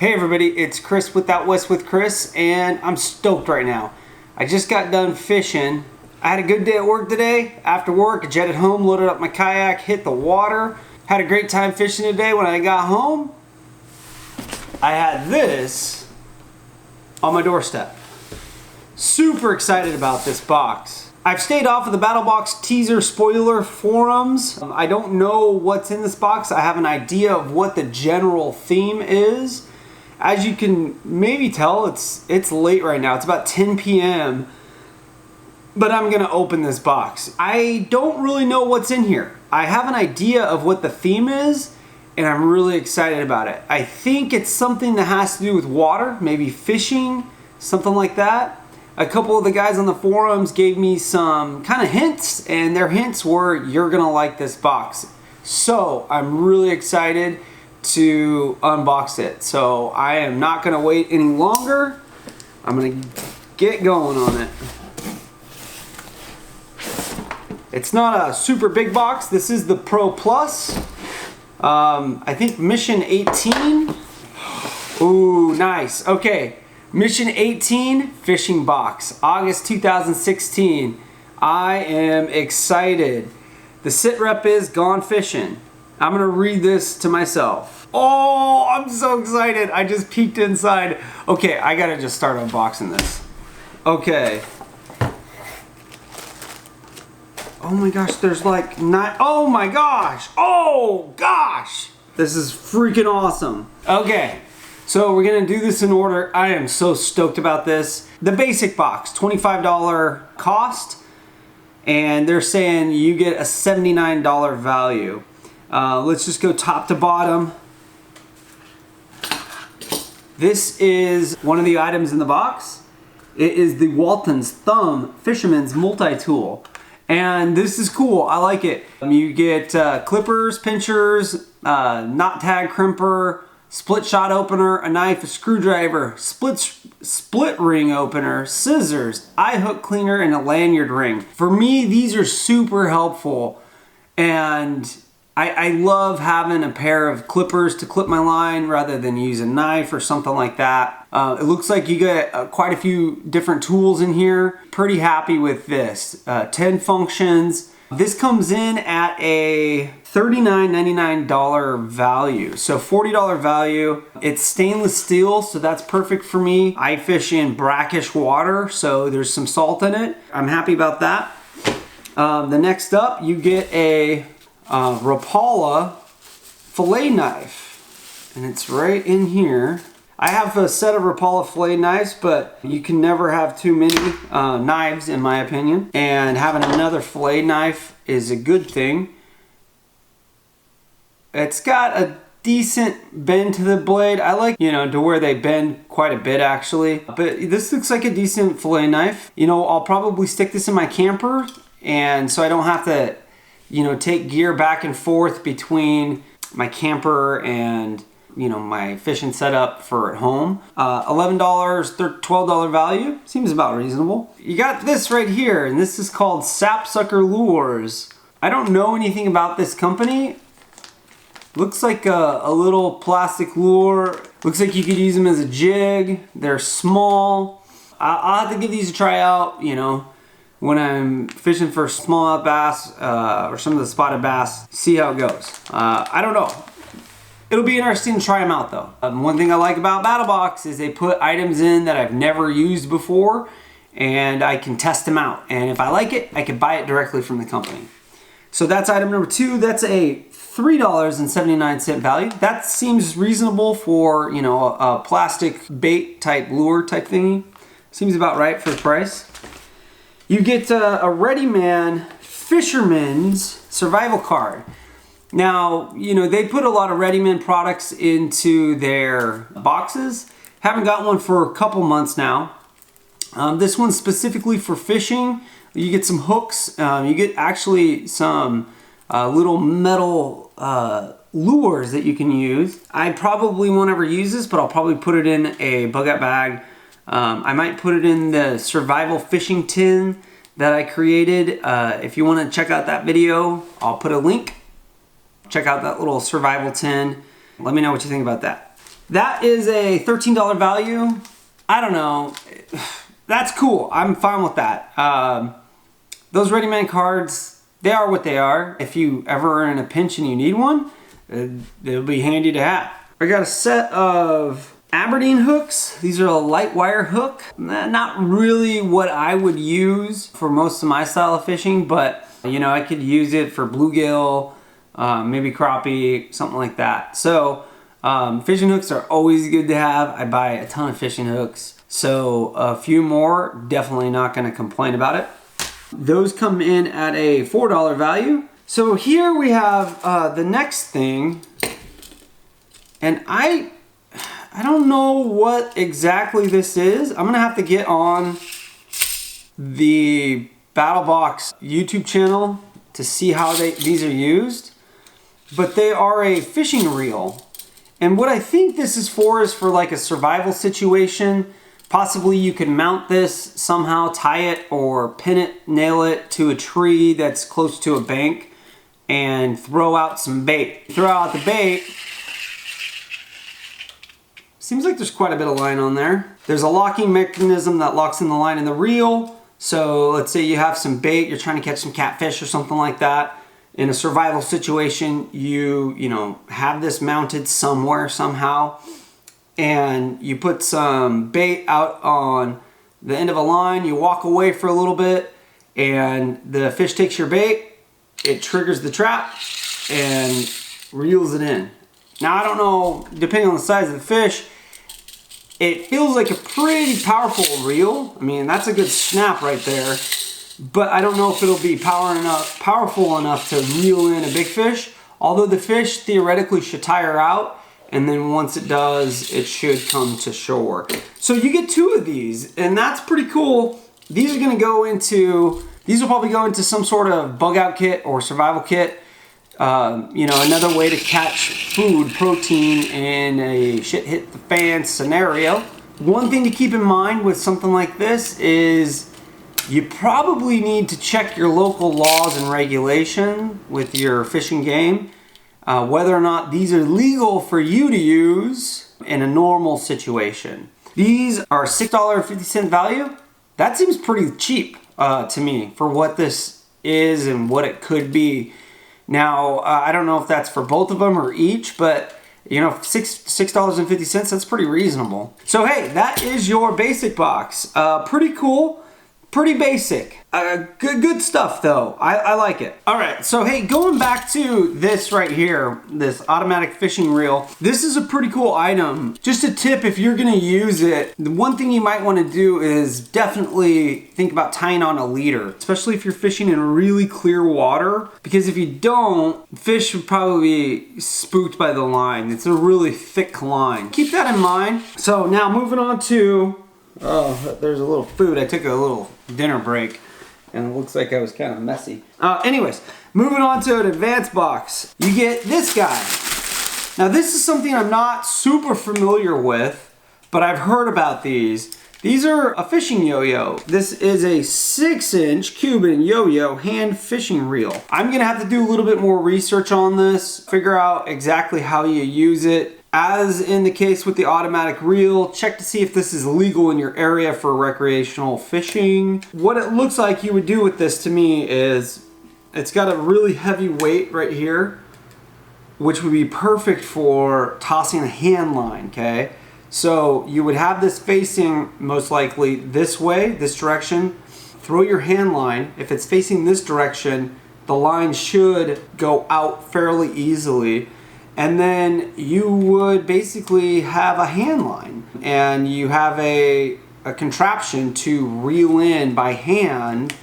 Hey everybody, it's Chris with Out West with Chris, and I'm stoked right now. I just got done fishing. I had a good day at work today. After work, I jetted home, loaded up my kayak, hit the water. Had a great time fishing today. When I got home, I had this on my doorstep. Super excited about this box. I've stayed off of the BattlBox teaser spoiler forums. I don't know what's in this box. I have an idea of what the general theme is. As you can maybe tell, it's late right now. It's about 10 p.m. But I'm gonna open this box. I don't really know what's in here. I have an idea of what the theme is, and I'm really excited about it. I think it's something that has to do with water, maybe fishing, something like that. A couple of the guys on the forums gave me some kind of hints, and their hints were, you're gonna like this box. So I'm really excited to unbox it. So I am not gonna wait any longer. I'm gonna get going on it. It's not a super big box. This is the Pro Plus. I think Mission 18. Ooh, nice. Okay, Mission 18 fishing box, August 2016. I am excited. The sit rep is Gone Fishing. I'm gonna read this to myself. Oh, I'm so excited. I just peeked inside. Okay, I gotta just start unboxing this. Okay. Oh my gosh, there's like 9, oh my gosh, oh gosh. This is freaking awesome. Okay, so we're gonna do this in order. I am so stoked about this. The basic box, $25 cost, and they're saying you get a $79 value. Let's just go top to bottom. This is one of the items in the box. It is the Walton's Thumb Fisherman's Multi-Tool. And this is cool, I like it. You get clippers, pinchers, knot tag crimper, split shot opener, a knife, a screwdriver, split ring opener, scissors, eye hook cleaner, and a lanyard ring. For me, these are super helpful, and I love having a pair of clippers to clip my line rather than use a knife or something like that. It looks like you get quite a few different tools in here. Pretty happy with this. 10 functions. This comes in at a $39.99 value. So $40 value. It's stainless steel, so that's perfect for me. I fish in brackish water, so there's some salt in it. I'm happy about that. The next up, you get a Rapala fillet knife, and it's right in here. I have a set of Rapala fillet knives, but you can never have too many knives in my opinion, and having another fillet knife is a good thing. It's got a decent bend to the blade. I like, to where they bend quite a bit actually, but this looks like a decent fillet knife. I'll probably stick this in my camper, and so I don't have to take gear back and forth between my camper and, my fishing setup for at home. $11, $12 value, seems about reasonable. You got this right here, and this is called Sapsucker Lures. I don't know anything about this company. Looks like a little plastic lure. Looks like you could use them as a jig. They're small. I'll have to give these a try out, when I'm fishing for smallmouth bass or some of the spotted bass, see how it goes. I don't know. It'll be interesting to try them out though. One thing I like about BattlBox is they put items in that I've never used before, and I can test them out. And if I like it, I can buy it directly from the company. So that's item number 2. That's a $3.79 value. That seems reasonable for, a plastic bait type lure type thingy. Seems about right for the price. You get a Ready Man Fisherman's Survival Card. Now, they put a lot of Ready Man products into their boxes. Haven't got one for a couple months now. This one's specifically for fishing. You get some hooks. You get actually some little metal lures that you can use. I probably won't ever use this, but I'll probably put it in a bug out bag. I might put it in the survival fishing tin that I created. If you want to check out that video, I'll put a link. Check out that little survival tin. Let me know what you think about that. That is a $13 value. I don't know. That's cool. I'm fine with that. Those ready-made cards, they are what they are. If you ever are in a pinch and you need one, they'll be handy to have. I got a set of Aberdeen hooks. These are a light wire hook. Not really what I would use for most of my style of fishing, but you know, I could use it for bluegill, maybe crappie, something like that. So fishing hooks are always good to have. I buy a ton of fishing hooks. So a few more, definitely not gonna complain about it. Those come in at a $4 value. So here we have the next thing, and I don't know what exactly this is. I'm gonna have to get on the BattlBox YouTube channel to see how these are used, but they are a fishing reel. And what I think this is for like a survival situation. Possibly you could mount this somehow, tie it or pin it, nail it to a tree that's close to a bank and throw out some bait. Throw out the bait. Seems like there's quite a bit of line on there. There's a locking mechanism that locks in the line in the reel. So let's say you have some bait, you're trying to catch some catfish or something like that. In a survival situation, you know, have this mounted somewhere somehow, and you put some bait out on the end of a line, you walk away for a little bit, and the fish takes your bait, it triggers the trap, and reels it in. Now I don't know, depending on the size of the fish, it feels like a pretty powerful reel. I mean, that's a good snap right there, but I don't know if it'll be powerful enough to reel in a big fish, although the fish theoretically should tire out, and then once it does, it should come to shore. So you get two of these, and that's pretty cool. These are gonna go into, these will probably go into some sort of bug out kit or survival kit. You know, another way to catch food, protein in a shit hit the fan scenario. One thing to keep in mind with something like this is you probably need to check your local laws and regulation with your fishing game. Whether or not these are legal for you to use in a normal situation. These are $6.50 value. That seems pretty cheap to me for what this is and what it could be. Now, I don't know if that's for both of them or each, but you know, $6.50, that's pretty reasonable. So hey, that is your basic box. Pretty cool, pretty basic. Good stuff though. I like it. All right, so hey, going back to this right here, this automatic fishing reel, this is a pretty cool item. Just a tip, if you're gonna use it, the one thing you might wanna do is definitely think about tying on a leader, especially if you're fishing in really clear water, because if you don't, fish would probably be spooked by the line. It's a really thick line. Keep that in mind. So now moving on to, oh, there's a little food. I took a little dinner break, and it looks like I was kind of messy. Anyways, moving on to an advanced box. You get this guy. Now this is something I'm not super familiar with, but I've heard about these. These are a fishing yo-yo. This is a 6-inch Cuban yo-yo hand fishing reel. I'm gonna have to do a little bit more research on this, figure out exactly how you use it. As in the case with the automatic reel, check to see if this is legal in your area for recreational fishing. What it looks like you would do with this to me is, it's got a really heavy weight right here, which would be perfect for tossing a hand line, okay? So you would have this facing most likely this way, this direction. Throw your hand line. If it's facing this direction, the line should go out fairly easily. And then you would basically have a hand line, and you have a contraption to reel in by hand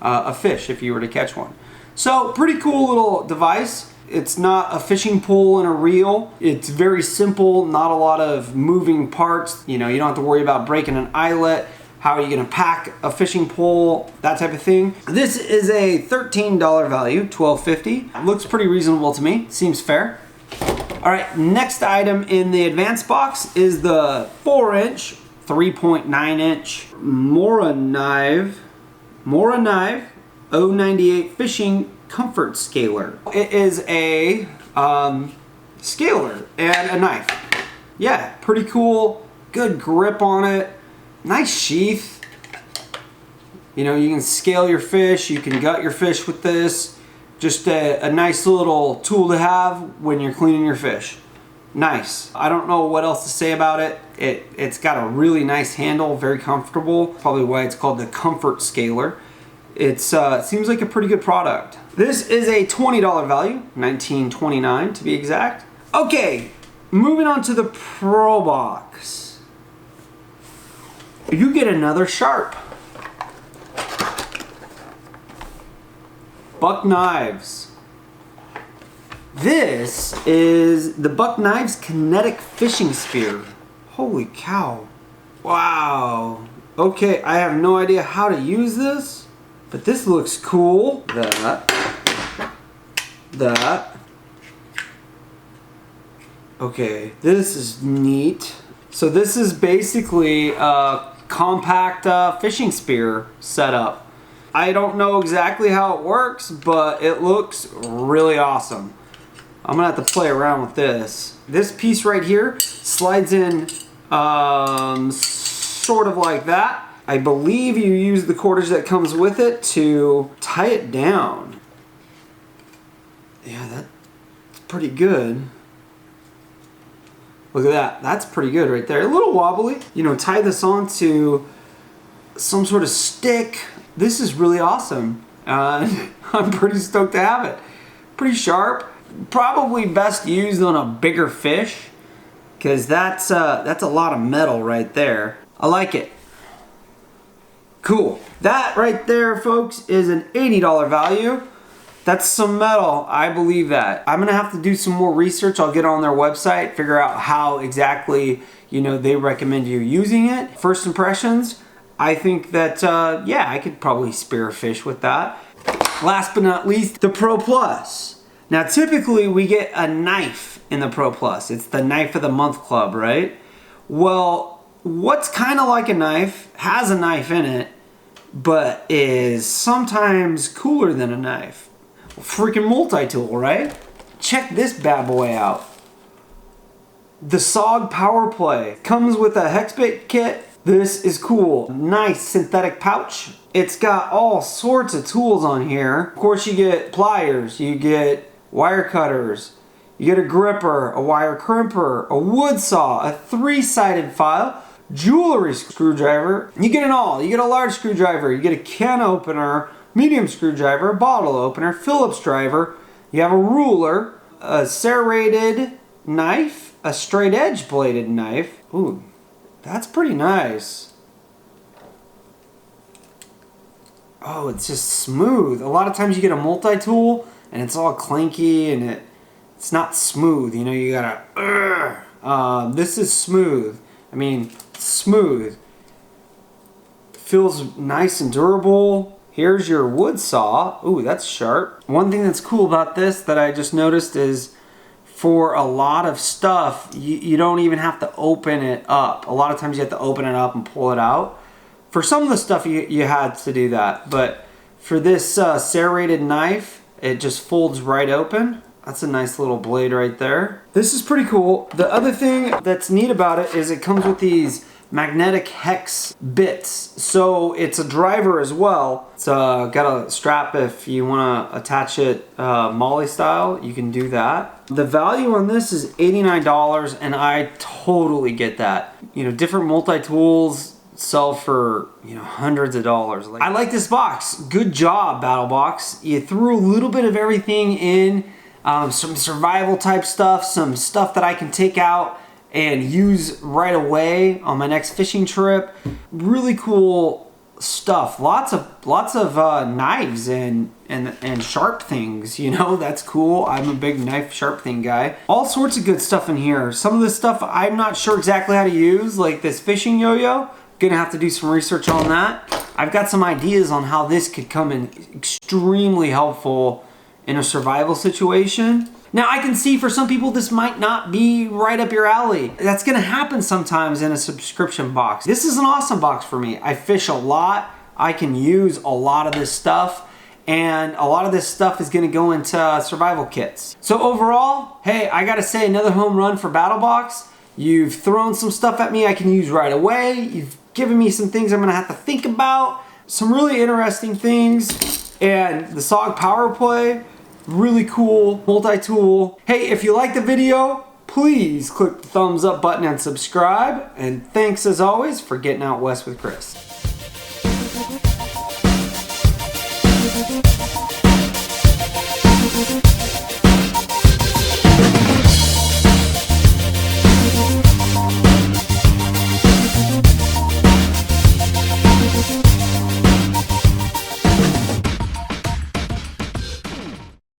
a fish if you were to catch one. So pretty cool little device. It's not a fishing pole and a reel. It's very simple, not a lot of moving parts. You know, you don't have to worry about breaking an eyelet. How are you gonna pack a fishing pole, that type of thing. This is a $13 value, $12.50. Looks pretty reasonable to me, seems fair. All right, next item in the advanced box is the 4-inch, 3.9-inch Mora Knife 098 Fishing Comfort Scaler. It is a scaler and a knife. yeah, pretty cool. Good grip on it. Nice sheath. You know, you can scale your fish. You can gut your fish with this. Just a nice little tool to have when you're cleaning your fish. Nice. I don't know what else to say about it. It's got a really nice handle, very comfortable. Probably why it's called the Comfort Scaler. It seems like a pretty good product. This is a $20 value, $19.29 to be exact. Okay, moving on to the Pro Box. You get another Sharp. Buck Knives. This is the Buck Knives Kinetic Fishing Spear. Holy cow. Wow. Okay, I have no idea how to use this, but this looks cool. That. Okay, this is neat. So this is basically a compact fishing spear setup. I don't know exactly how it works, but it looks really awesome. I'm gonna have to play around with this. This piece right here slides in sort of like that. I believe you use the cordage that comes with it to tie it down. Yeah, that's pretty good. Look at that. That's pretty good right there. A little wobbly. You know, tie this onto some sort of stick. This is really awesome. I'm pretty stoked to have it. Pretty sharp. Probably best used on a bigger fish, because that's a lot of metal right there. I like it. Cool. That right there, folks, is an $80 value. That's some metal. I believe that. I'm gonna have to do some more research. I'll get on their website, figure out how exactly, you know, they recommend you using it. First impressions, I think that yeah, I could probably spear a fish with that. Last but not least, the Pro Plus. Now typically we get a knife in the Pro Plus. It's the Knife of the Month Club, right? Well, what's kind of like a knife, has a knife in it, but is sometimes cooler than a knife. Freaking multi-tool, right? Check this bad boy out. The SOG Power Play comes with a hex bait kit. This is cool. Nice synthetic pouch. It's got all sorts of tools on here. Of course, you get pliers, you get wire cutters, you get a gripper, a wire crimper, a wood saw, a 3-sided file, jewelry screwdriver. You get it all. You get a large screwdriver, you get a can opener, medium screwdriver, a bottle opener, Phillips driver. You have a ruler, a serrated knife, a straight edge bladed knife. Ooh, that's pretty nice. Oh, it's just smooth. A lot of times you get a multi-tool and it's all clanky and it's not smooth. You know, you gotta, this is smooth. I mean, smooth. Feels nice and durable. Here's your wood saw. Ooh, that's sharp. One thing that's cool about this that I just noticed is for a lot of stuff, you don't even have to open it up. A lot of times you have to open it up and pull it out. For some of the stuff you had to do that, but for this serrated knife, it just folds right open. That's a nice little blade right there. This is pretty cool. The other thing that's neat about it is it comes with these magnetic hex bits. So it's a driver as well. It's got a strap if you want to attach it molly style, you can do that. The value on this is $89 and I totally get that. You know, different multi-tools sell for, you know, hundreds of dollars. I like this box. Good job, BattlBox. You threw a little bit of everything in, some survival type stuff, some stuff that I can take out and use right away on my next fishing trip. Really cool stuff. Lots of knives and sharp things, you know. That's cool. I'm a big knife sharp thing guy. All sorts of good stuff in here. Some of this stuff I'm not sure exactly how to use, like this fishing yo-yo. Gonna have to do some research on that. I've got some ideas on how this could come in extremely helpful in a survival situation. Now I can see for some people this might not be right up your alley. That's gonna happen sometimes in a subscription box. This is an awesome box for me. I fish a lot. I can use a lot of this stuff, and a lot of this stuff is gonna go into survival kits. So overall, hey, I gotta say another home run for BattlBox. You've thrown some stuff at me I can use right away. You've given me some things I'm gonna have to think about. Some really interesting things. And the SOG Power Play, really cool, multi-tool. Hey, if you like the video, please click the thumbs up button and subscribe. And thanks as always for getting out west with Chris.